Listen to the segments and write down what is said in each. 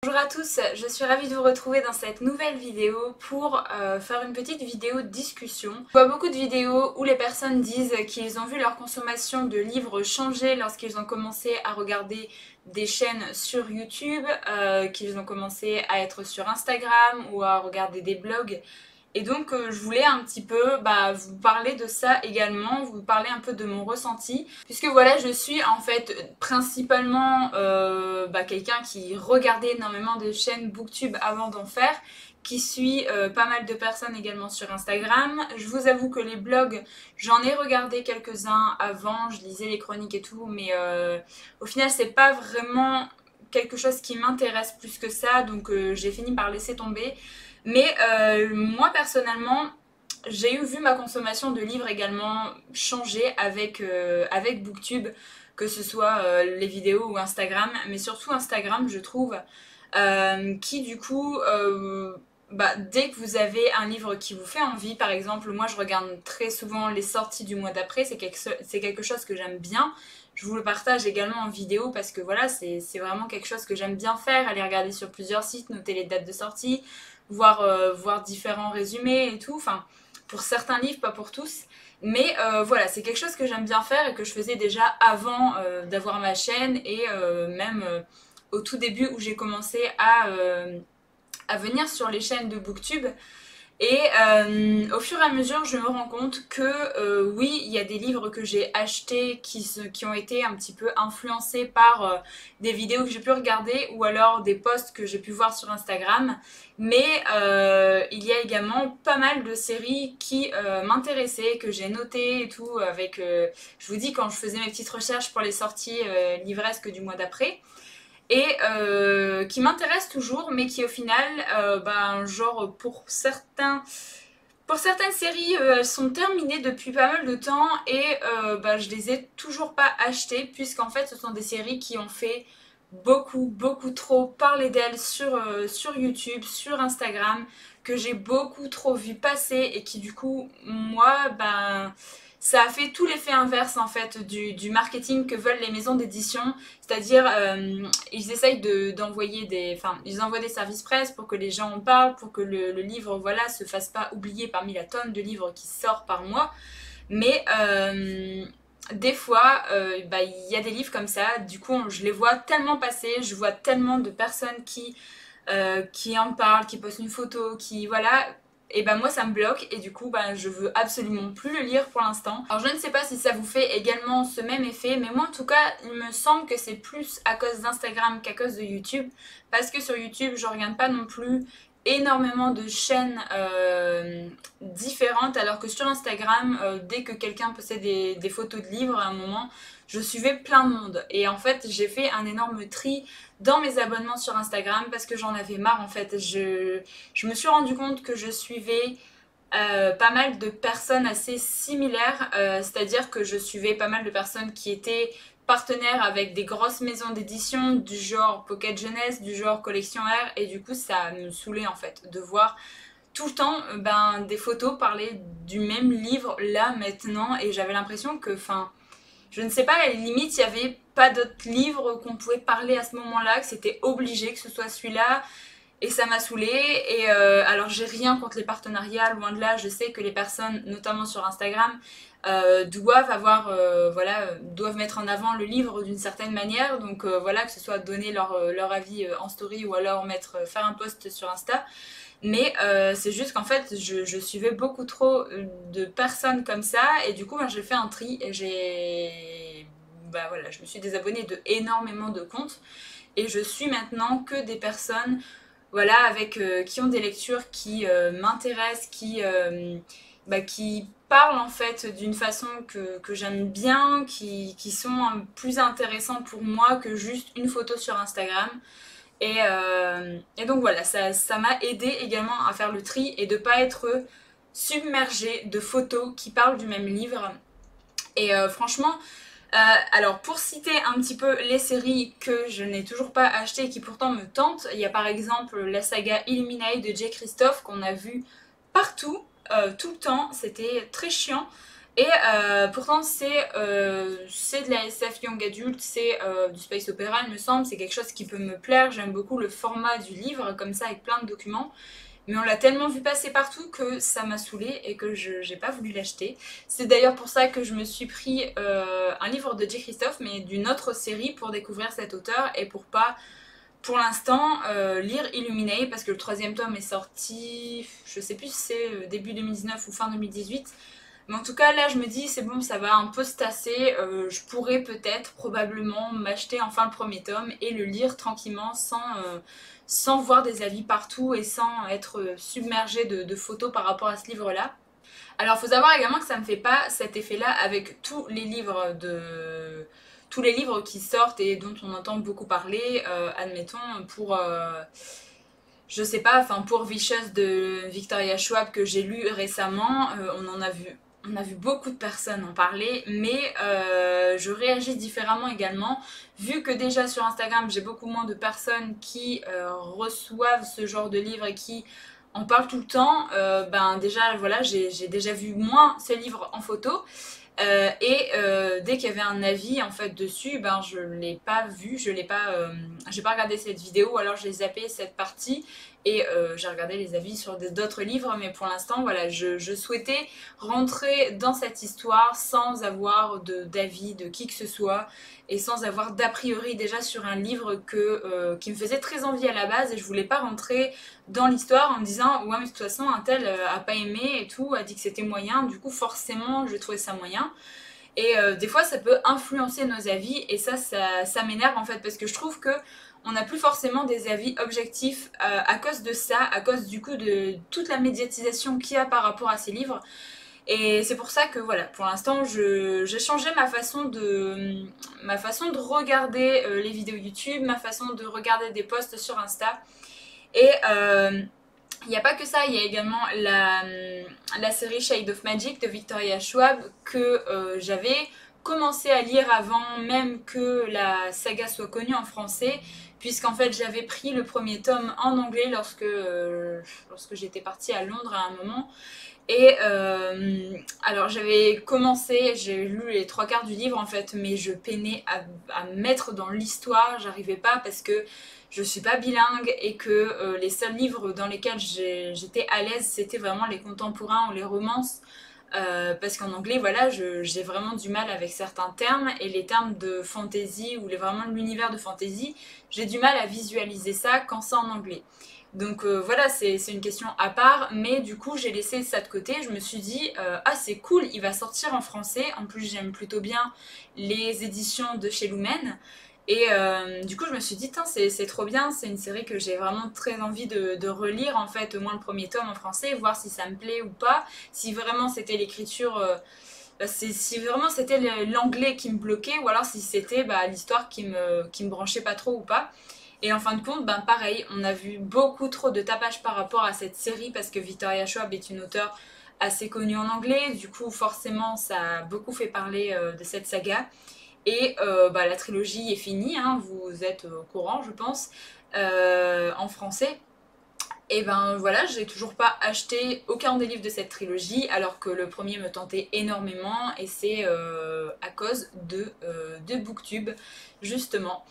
Bonjour à tous, je suis ravie de vous retrouver dans cette nouvelle vidéo pour faire une petite vidéo de discussion. Je vois beaucoup de vidéos où les personnes disent qu'ils ont vu leur consommation de livres changer lorsqu'ils ont commencé à regarder des chaînes sur YouTube, qu'ils ont commencé à être sur Instagram ou à regarder des blogs. Et donc je voulais un petit peu vous parler de ça également, vous parler un peu de mon ressenti, puisque voilà, je suis en fait principalement quelqu'un qui regardait énormément de chaînes Booktube avant d'en faire, qui suit pas mal de personnes également sur Instagram. Je vous avoue que les blogs, j'en ai regardé quelques-uns avant, je lisais les chroniques et tout, mais au final c'est pas vraiment quelque chose qui m'intéresse plus que ça, donc j'ai fini par laisser tomber. Mais moi personnellement, j'ai vu ma consommation de livres également changer avec Booktube, que ce soit les vidéos ou Instagram, mais surtout Instagram je trouve, qui du coup, dès que vous avez un livre qui vous fait envie, par exemple, moi je regarde très souvent les sorties du mois d'après, c'est quelque chose que j'aime bien. Je vous le partage également en vidéo parce que voilà, c'est vraiment quelque chose que j'aime bien faire, aller regarder sur plusieurs sites, noter les dates de sortie, voir différents résumés et tout. Enfin, pour certains livres, pas pour tous. Mais voilà, c'est quelque chose que j'aime bien faire et que je faisais déjà avant d'avoir ma chaîne et même au tout début où j'ai commencé à venir sur les chaînes de Booktube. Et au fur et à mesure, je me rends compte que oui, il y a des livres que j'ai achetés qui ont été un petit peu influencés par des vidéos que j'ai pu regarder ou alors des posts que j'ai pu voir sur Instagram. Mais il y a également pas mal de séries qui m'intéressaient, que j'ai notées et tout. Je vous dis, quand je faisais mes petites recherches pour les sorties livresques du mois d'après et qui m'intéressent toujours, mais qui au final, genre pour certaines séries, elles sont terminées depuis pas mal de temps et je les ai toujours pas achetées, puisqu'en fait ce sont des séries qui ont fait beaucoup trop parler d'elles sur YouTube, sur Instagram, que j'ai beaucoup trop vu passer et qui du coup, moi, ça a fait tout l'effet inverse en fait du marketing que veulent les maisons d'édition, c'est-à-dire ils essayent ils envoient des services presse pour que les gens en parlent, pour que le livre voilà se fasse pas oublier parmi la tonne de livres qui sort par mois, mais des fois il y a des livres comme ça, du coup je les vois tellement passer, je vois tellement de personnes qui en parlent, qui postent une photo, qui voilà, et moi ça me bloque et du coup je veux absolument plus le lire pour l'instant. Alors je ne sais pas si ça vous fait également ce même effet, mais moi en tout cas il me semble que c'est plus à cause d'Instagram qu'à cause de YouTube, parce que sur YouTube je regarde pas non plus énormément de chaînes différentes, alors que sur Instagram dès que quelqu'un possède des photos de livres, à un moment je suivais plein de monde et en fait j'ai fait un énorme tri dans mes abonnements sur Instagram parce que j'en avais marre en fait. Je me suis rendu compte que je suivais pas mal de personnes assez similaires, c'est-à-dire que je suivais pas mal de personnes qui étaient partenaires avec des grosses maisons d'édition du genre Pocket Jeunesse, du genre Collection R, et du coup ça me saoulait en fait de voir tout le temps des photos parler du même livre là maintenant, et j'avais l'impression que je ne sais pas, à la limite, il n'y avait pas d'autres livres qu'on pouvait parler à ce moment-là, que c'était obligé que ce soit celui-là. Et ça m'a saoulée. Et alors, j'ai rien contre les partenariats, loin de là. Je sais que les personnes, notamment sur Instagram, doivent mettre en avant le livre d'une certaine manière. Donc voilà, que ce soit donner leur avis en story ou alors faire un post sur Insta. Mais c'est juste qu'en fait, je suivais beaucoup trop de personnes comme ça, et du coup, j'ai fait un tri et je me suis désabonnée de énormément de comptes, et je suis maintenant que des personnes, voilà, qui ont des lectures qui m'intéressent, qui parlent en fait d'une façon que j'aime bien, qui sont plus intéressants pour moi que juste une photo sur Instagram. Et donc voilà, ça m'a aidé également à faire le tri et de ne pas être submergée de photos qui parlent du même livre. Et franchement, alors pour citer un petit peu les séries que je n'ai toujours pas achetées et qui pourtant me tentent, il y a par exemple la saga Illuminae de J. Christophe qu'on a vu partout, tout le temps, c'était très chiant. Et pourtant c'est de la SF Young Adult, c'est du space opéra il me semble, c'est quelque chose qui peut me plaire, j'aime beaucoup le format du livre comme ça avec plein de documents. Mais on l'a tellement vu passer partout que ça m'a saoulée et que je j'ai pas voulu l'acheter. C'est d'ailleurs pour ça que je me suis pris un livre de J. Christophe, mais d'une autre série pour découvrir cet auteur et pour pas, pour l'instant, lire Illuminae, parce que le troisième tome est sorti, je sais plus si c'est début 2019 ou fin 2018. Mais en tout cas, là, je me dis, c'est bon, ça va un peu se tasser. Je pourrais peut-être, probablement, m'acheter enfin le premier tome et le lire tranquillement sans voir des avis partout et sans être submergée de photos par rapport à ce livre-là. Alors, il faut savoir également que ça ne me fait pas cet effet-là avec tous les livres qui sortent et dont on entend beaucoup parler. Admettons, je sais pas, enfin pour Vicious de Victoria Schwab que j'ai lu récemment, on a vu beaucoup de personnes en parler, mais je réagis différemment également, vu que déjà sur Instagram j'ai beaucoup moins de personnes qui reçoivent ce genre de livre et qui en parlent tout le temps, ben déjà voilà j'ai déjà vu moins ce livre en photo. Dès qu'il y avait un avis en fait dessus, ben je l'ai pas vu, j'ai pas regardé cette vidéo, ou alors j'ai zappé cette partie et j'ai regardé les avis sur d'autres livres, mais pour l'instant voilà, je souhaitais rentrer dans cette histoire sans avoir d'avis de qui que ce soit et sans avoir d'a priori déjà sur un livre qui me faisait très envie à la base et je voulais pas rentrer dans l'histoire en me disant ouais mais de toute façon un tel a pas aimé et tout, a dit que c'était moyen, du coup forcément je trouvais ça moyen. Et des fois ça peut influencer nos avis et ça m'énerve en fait parce que je trouve que on n'a plus forcément des avis objectifs à cause de ça, à cause du coup de toute la médiatisation qu'il y a par rapport à ces livres. Et c'est pour ça que voilà, pour l'instant, j'ai changé ma façon de regarder les vidéos YouTube, ma façon de regarder des posts sur Insta. Et il n'y a pas que ça, il y a également la série Shade of Magic de Victoria Schwab que j'avais commencé à lire avant même que la saga soit connue en français, puisqu'en fait j'avais pris le premier tome en anglais lorsque j'étais partie à Londres à un moment. Et alors j'avais commencé, j'ai lu les trois quarts du livre en fait, mais je peinais à me mettre dans l'histoire, j'arrivais pas parce que je suis pas bilingue et que les seuls livres dans lesquels j'étais à l'aise c'était vraiment les contemporains ou les romances. Parce qu'en anglais, voilà, j'ai vraiment du mal avec certains termes et les termes de fantasy ou vraiment l'univers de fantasy, j'ai du mal à visualiser ça quand c'est en anglais. Donc voilà, c'est une question à part, mais du coup j'ai laissé ça de côté, je me suis dit ah c'est cool, il va sortir en français, en plus j'aime plutôt bien les éditions de chez Lumen, et du coup je me suis dit c'est trop bien, c'est une série que j'ai vraiment très envie de relire en fait, au moins le premier tome en français, voir si ça me plaît ou pas, si vraiment c'était l'écriture... si vraiment c'était l'anglais qui me bloquait ou alors si c'était l'histoire qui me branchait pas trop ou pas. Et en fin de compte, ben pareil, on a vu beaucoup trop de tapage par rapport à cette série parce que Victoria Schwab est une auteure assez connue en anglais, du coup forcément ça a beaucoup fait parler de cette saga. Et la trilogie est finie, hein, vous êtes au courant je pense, en français. Et ben voilà, j'ai toujours pas acheté aucun des livres de cette trilogie alors que le premier me tentait énormément et c'est à cause de Booktube justement.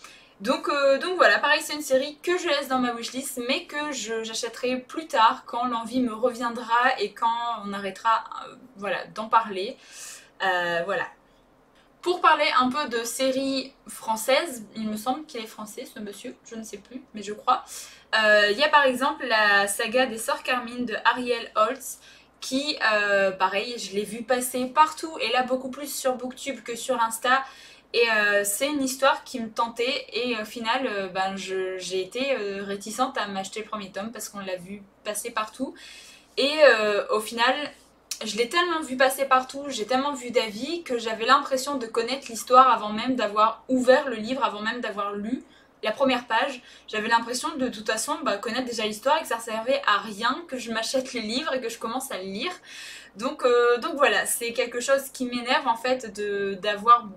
Donc voilà, pareil c'est une série que je laisse dans ma wishlist mais que j'achèterai plus tard quand l'envie me reviendra et quand on arrêtera voilà, d'en parler. Voilà. Pour parler un peu de séries françaises, il me semble qu'il est français ce monsieur, je ne sais plus, mais je crois. Il y a par exemple la saga des Sœurs Carmine de Ariel Holtz qui, pareil, je l'ai vu passer partout et là beaucoup plus sur Booktube que sur Insta. Et c'est une histoire qui me tentait et au final j'ai été réticente à m'acheter le premier tome parce qu'on l'a vu passer partout. Et au final je l'ai tellement vu passer partout, j'ai tellement vu d'avis que j'avais l'impression de connaître l'histoire avant même d'avoir ouvert le livre, avant même d'avoir lu la première page. J'avais l'impression de toute façon connaître déjà l'histoire et que ça servait à rien que je m'achète les livres et que je commence à le lire. Donc voilà, c'est quelque chose qui m'énerve en fait d'avoir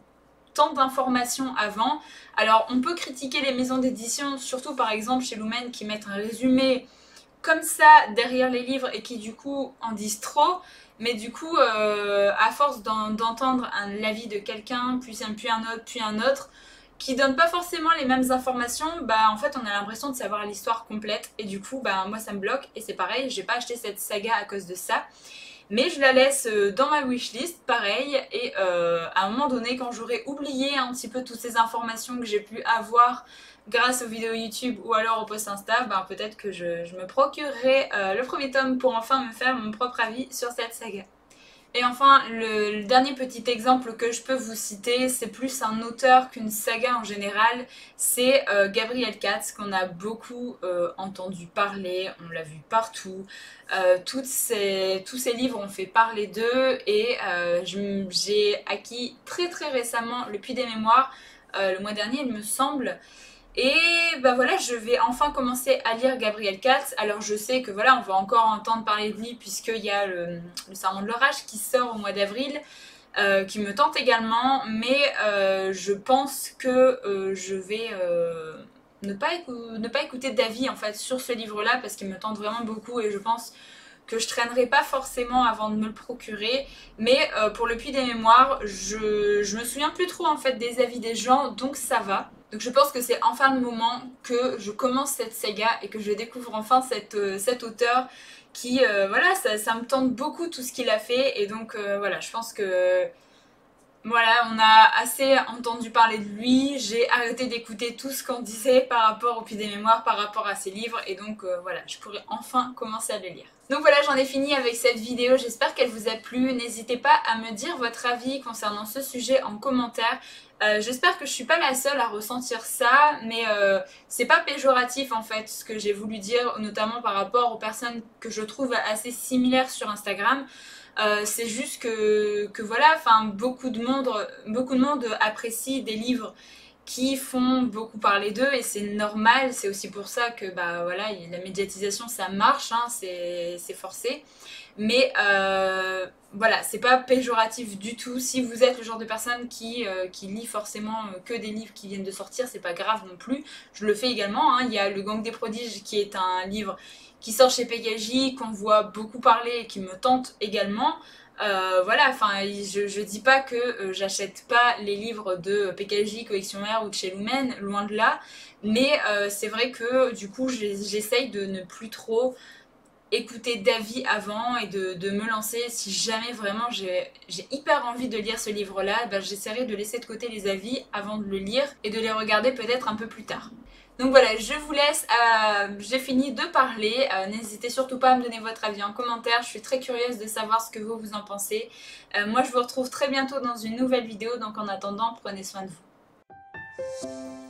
tant d'informations avant. Alors on peut critiquer les maisons d'édition, surtout par exemple chez Lumen qui mettent un résumé comme ça derrière les livres et qui du coup en disent trop. Mais du coup, à force d'entendre l'avis de quelqu'un, puis un autre, qui donne pas forcément les mêmes informations, bah en fait on a l'impression de savoir l'histoire complète et du coup bah moi ça me bloque et c'est pareil, j'ai pas acheté cette saga à cause de ça. Mais je la laisse dans ma wishlist, pareil, et à un moment donné, quand j'aurai oublié un petit peu toutes ces informations que j'ai pu avoir grâce aux vidéos YouTube ou alors aux posts Insta, ben peut-être que je me procurerai le premier tome pour enfin me faire mon propre avis sur cette saga. Et enfin, le dernier petit exemple que je peux vous citer, c'est plus un auteur qu'une saga en général, c'est Gabriel Katz, qu'on a beaucoup entendu parler, on l'a vu partout. Tous ces livres ont fait parler d'eux et j'ai acquis très récemment Le Puits des Mémoires, le mois dernier il me semble. Et bah voilà, je vais enfin commencer à lire Gabriel Katz. Alors je sais que voilà, on va encore entendre parler de lui puisqu'il y a le Serment de l'Orage qui sort au mois d'avril, qui me tente également, mais je pense que je vais ne pas écouter d'avis en fait sur ce livre-là parce qu'il me tente vraiment beaucoup et je pense que je traînerai pas forcément avant de me le procurer. Mais pour le Puits des Mémoires, je me souviens plus trop en fait des avis des gens, donc ça va. Donc je pense que c'est enfin le moment que je commence cette saga et que je découvre enfin cet auteur qui, voilà, ça me tente beaucoup tout ce qu'il a fait. Et donc voilà, je pense que voilà, on a assez entendu parler de lui, j'ai arrêté d'écouter tout ce qu'on disait par rapport au Puits des Mémoires, par rapport à ses livres, et donc voilà, je pourrais enfin commencer à le lire. Donc voilà, j'en ai fini avec cette vidéo, j'espère qu'elle vous a plu. N'hésitez pas à me dire votre avis concernant ce sujet en commentaire. J'espère que je suis pas la seule à ressentir ça, mais c'est pas péjoratif en fait ce que j'ai voulu dire, notamment par rapport aux personnes que je trouve assez similaires sur Instagram. C'est juste que voilà, enfin beaucoup de monde apprécie des livres qui font beaucoup parler d'eux et c'est normal, c'est aussi pour ça que bah voilà, la médiatisation ça marche, hein, c'est forcé. Mais voilà, c'est pas péjoratif du tout. Si vous êtes le genre de personne qui lit forcément que des livres qui viennent de sortir, c'est pas grave non plus. Je le fais également, hein. Il y a Le Gang des Prodiges qui est un livre qui sort chez PKJ, qu'on voit beaucoup parler et qui me tente également. Voilà, enfin, je dis pas que j'achète pas les livres de PKJ, Collection R ou de chez Lumen, loin de là, mais c'est vrai que du coup j'essaye de ne plus trop écouter d'avis avant et de me lancer. Si jamais vraiment j'ai hyper envie de lire ce livre-là, ben j'essaierai de laisser de côté les avis avant de le lire et de les regarder peut-être un peu plus tard. Donc voilà, je vous laisse, j'ai fini de parler, n'hésitez surtout pas à me donner votre avis en commentaire, je suis très curieuse de savoir ce que vous en pensez. Moi je vous retrouve très bientôt dans une nouvelle vidéo, donc en attendant, prenez soin de vous.